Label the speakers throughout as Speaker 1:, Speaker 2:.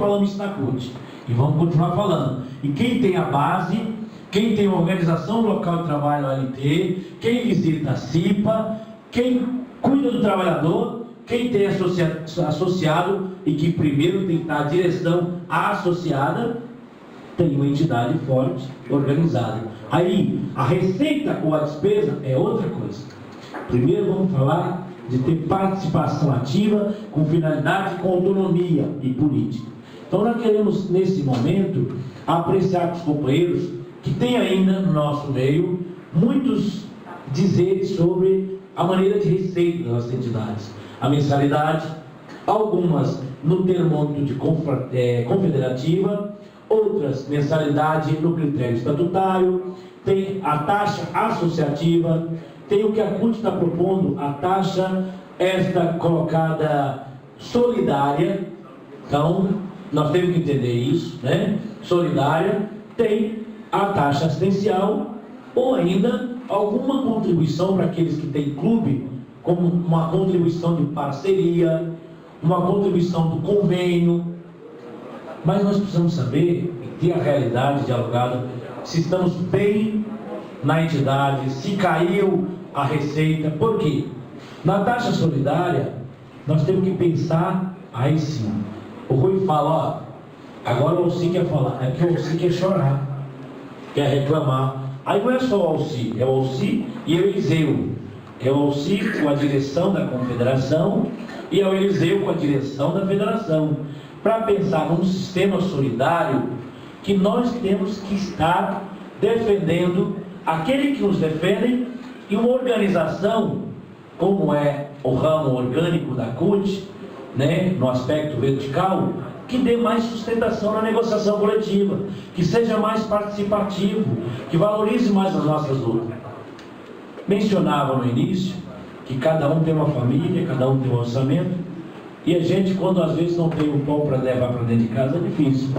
Speaker 1: falamos isso na CUT. E vamos continuar falando. E quem tem a base, quem tem a organização local de trabalho OLT, quem visita a CIPA, quem cuida do trabalhador, quem tem associado e que primeiro tem que estar a direção associada, tem uma entidade forte, organizada. Aí, a receita ou a despesa é outra coisa. Primeiro vamos falar de ter participação ativa, com finalidade, com autonomia e política. Então nós queremos, nesse momento, apreciar com os companheiros que tem ainda no nosso meio muitos dizeres sobre a maneira de receita das nossas entidades. A mensalidade, algumas no termômetro de confederativa, outras mensalidade no critério estatutário, tem a taxa associativa, tem o que a CUT está propondo, a taxa esta colocada solidária. Então, nós temos que entender isso, né? Solidária, tem a taxa assistencial, ou ainda alguma contribuição para aqueles que têm clube, como uma contribuição de parceria, uma contribuição do convênio. Mas nós precisamos saber e ter a realidade dialogada, se estamos bem na entidade, se caiu a receita. Por quê? Na taxa solidária, nós temos que pensar, aí sim, o Rui fala, ó, agora o Alci quer falar, é que o Alci quer chorar, quer reclamar. Aí não é só o Alci, é o Alci e o Eliseu. É o Alci com a direção da confederação e é o Eliseu com a direção da federação, para pensar num sistema solidário que nós temos que estar defendendo aquele que nos defendem, e uma organização como é o ramo orgânico da CUT, né, no aspecto vertical, que dê mais sustentação na negociação coletiva, que seja mais participativo, que valorize mais as nossas lutas. Mencionava no início que cada um tem uma família, cada um tem um orçamento, e a gente, quando às vezes não tem o pão para levar para dentro de casa, é difícil.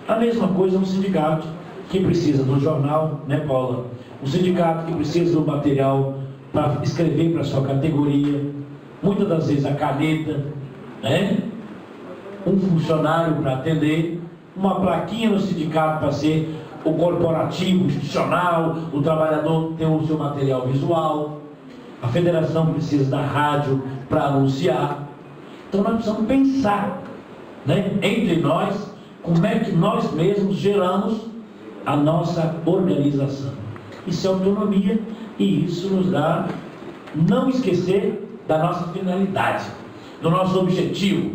Speaker 1: A mesma coisa no sindicato, que precisa do jornal, né, Paula? O sindicato que precisa do material para escrever para a sua categoria, muitas das vezes a caneta, né? Um funcionário para atender, uma plaquinha no sindicato para ser o corporativo, institucional, o trabalhador ter o seu material visual, a federação precisa da rádio para anunciar. Então nós precisamos pensar, né, entre nós, como é que nós mesmos geramos a nossa organização. Isso é autonomia, e isso nos dá não esquecer da nossa finalidade, do nosso objetivo.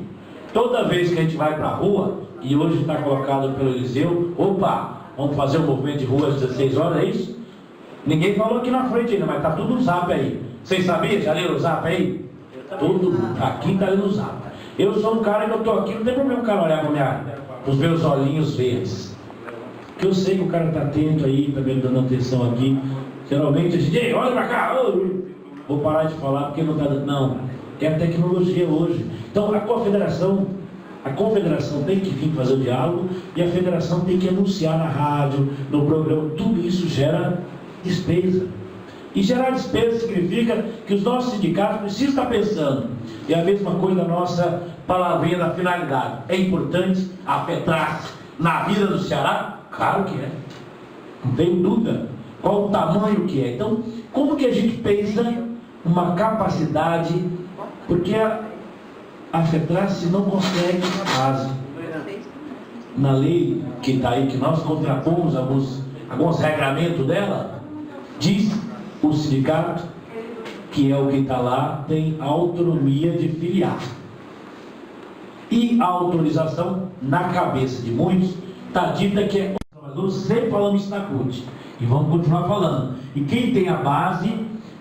Speaker 1: Toda vez que a gente vai para a rua, e hoje está colocado pelo Eliseu, opa, vamos fazer um movimento de rua às 16 horas, é isso? Ninguém falou aqui na frente ainda, mas está tudo no zap aí. Vocês sabiam? Já leram o zap aí? Tudo aqui está no zap. Eu sou um cara que eu estou aqui, não tem problema o cara olhar para os meus olhinhos verdes. Porque eu sei que o cara está atento aí, está me dando atenção aqui. Geralmente a gente, olha para cá, vou parar de falar porque não está dando. Não, é a tecnologia hoje. Então a confederação tem que vir fazer o diálogo, e a federação tem que anunciar na rádio, no programa. Tudo isso gera despesa. E gerar despesa significa que os nossos sindicatos precisam estar pensando. E a mesma coisa da nossa palavrinha da finalidade. É importante afetar na vida do Ceará? Claro que é. Não tem dúvida. Qual o tamanho que é. Então, como que a gente pensa uma capacidade, porque a FETRAS não consegue a base. Na lei que está aí, que nós contrapomos alguns regramentos dela, diz o sindicato, que é o que está lá, tem autonomia de filiar. E a autorização, na cabeça de muitos, está dita que é... Nós sempre falamos isso na CUT, e vamos continuar falando. E quem tem a base,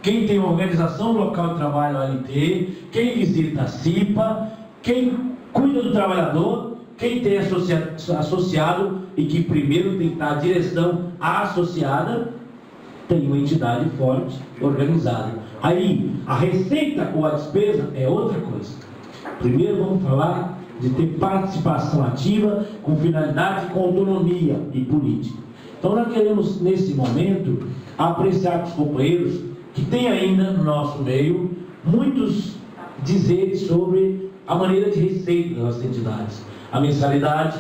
Speaker 1: quem tem a organização local de trabalho OLT, quem visita a CIPA, quem cuida do trabalhador, quem tem associado e que primeiro tem que estar a direção associada, tem uma entidade forte, organizada. Aí, a receita ou a despesa é outra coisa. Primeiro vamos falar de ter participação ativa, com finalidade, com autonomia e política. Então nós queremos, nesse momento, apreciar com os companheiros que tem ainda no nosso meio muitos dizeres sobre a maneira de receita das nossas entidades. a mensalidade,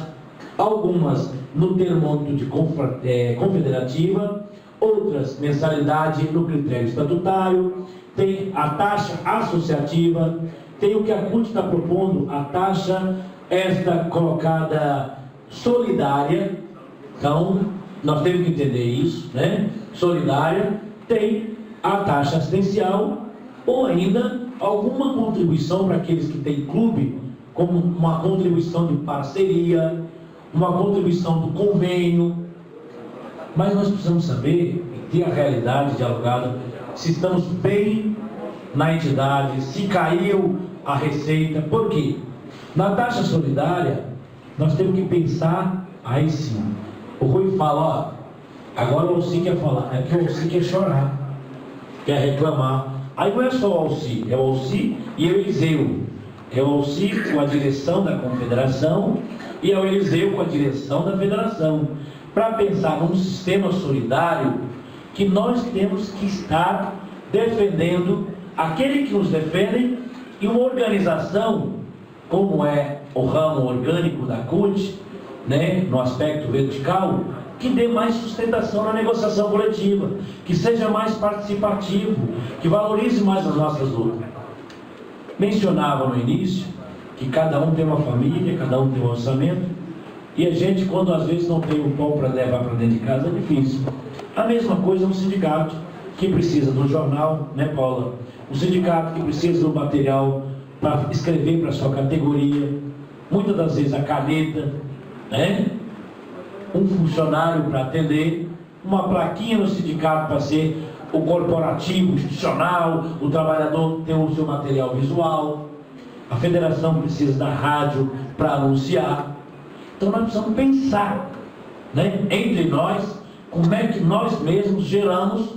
Speaker 1: algumas no termômetro de confederativa, outras mensalidade no critério estatutário, tem a taxa associativa, tem o que a CUT está propondo, a taxa esta colocada solidária. Então, nós temos que entender isso, né? Solidária, tem a taxa assistencial, ou ainda alguma contribuição para aqueles que têm clube, como uma contribuição de parceria, uma contribuição do convênio. Mas nós precisamos saber e ter a realidade dialogada, se estamos bem na entidade, se caiu a receita. Por quê? Na taxa solidária, nós temos que pensar, aí sim, o Rui fala, ó, agora o Alci quer falar, é que o Alci quer chorar, quer reclamar. Aí não é só o Alci, é o Alci e o Eliseu. É o Alci com a direção da confederação e é o Eliseu com a direção da federação, para pensar num sistema solidário que nós temos que estar defendendo aquele que nos defendem e uma organização, como é o ramo orgânico da CUT, né, no aspecto vertical, que dê mais sustentação na negociação coletiva, que seja mais participativo, que valorize mais as nossas lutas. Mencionava no início que cada um tem uma família, cada um tem um orçamento, e a gente, quando às vezes não tem o pão para levar para dentro de casa, é difícil. A mesma coisa no sindicato, que precisa do jornal, né, Paula? O sindicato que precisa do material para escrever para a sua categoria, muitas das vezes a caneta, né? Um funcionário para atender, uma plaquinha no sindicato para ser o corporativo, institucional, o trabalhador ter o seu material visual, a federação precisa da rádio para anunciar. Então nós precisamos pensar, né, entre nós, como é que nós mesmos geramos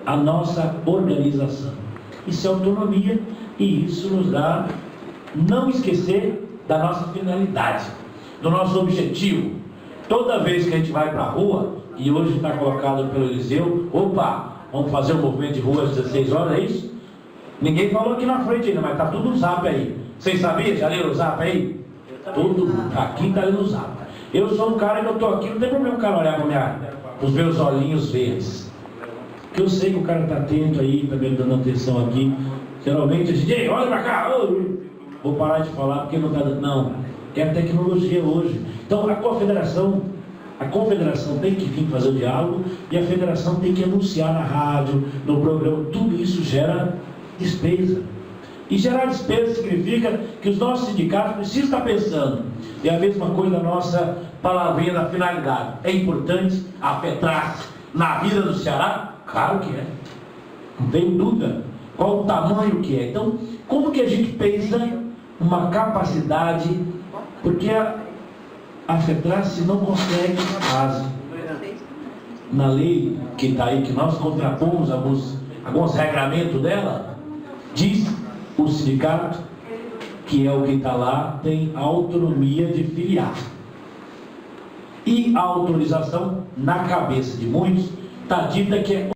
Speaker 1: a nossa organização. Isso é autonomia e isso nos dá não esquecer da nossa finalidade, do nosso objetivo. Toda vez que a gente vai para a rua, e hoje está colocado pelo Eliseu, opa, vamos fazer um movimento de rua às 16 horas, é isso? Ninguém falou aqui na frente ainda, mas está tudo no zap aí. Vocês sabiam? Já leram o zap aí? Tudo aqui está no zap. Eu sou um cara que eu estou aqui, não tem problema o cara olhar para os meus olhinhos verdes. Porque eu sei que o cara está atento aí, está me dando atenção aqui. Geralmente a gente, olha para cá, vou parar de falar porque não está dando. Não, é a tecnologia hoje. Então a confederação tem que vir fazer o diálogo e a federação tem que anunciar na rádio, no programa. Tudo isso gera despesa. E gerar despesa significa que os nossos sindicatos precisam estar pensando. E a mesma coisa da nossa palavrinha da finalidade. É importante afetar na vida do Ceará? Claro que é. Não tenho dúvida. Qual o tamanho que é. Então, como que a gente pensa uma capacidade, porque a FETRAS não consegue a base. Na lei que está aí, que nós contrapomos alguns regramentos dela, diz o sindicato, que é o que está lá, tem autonomia de filiar. E a autorização, na cabeça de muitos, está dita que é